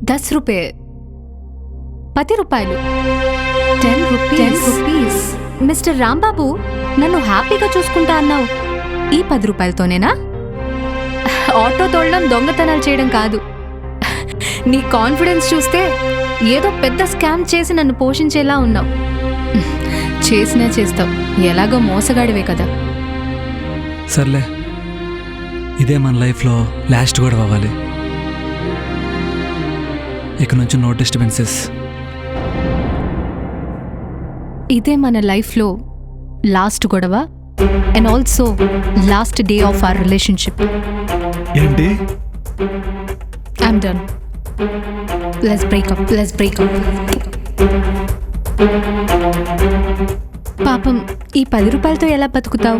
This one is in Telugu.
10 రూపాయ 10 రూపాయలు 10 రూపీస్. మిస్టర్ రాంబాబు, నన్ను హ్యాపీగా చూసుకుంటా అన్నావు. ఈ 10 రూపాయలతోనేనా? ఆటో తోలడం దొంగతనాలు చేయడం కాదు. నీ కాన్ఫిడెన్స్ చూస్తే ఏదో పెద్ద స్కామ్ చేసి నన్ను పోషించేలా ఉన్నావు. చేసినా చేస్తావు, ఎలాగో మోసగాడివే కదా. సర్లే, ఇదే మన లైఫ్లో లాస్ట్ గొడవ అవ్వాలి. ఇక నుంచి నో డిస్టర్బెన్సెస్. ఇదే మన లైఫ్లో లాస్ట్ గొడవ and also last day of our relationship. ఏంటి? I'm done. Let's break up. పాపం, ఈ 10 రూపాయలతో ఎలా బతుకుతావు?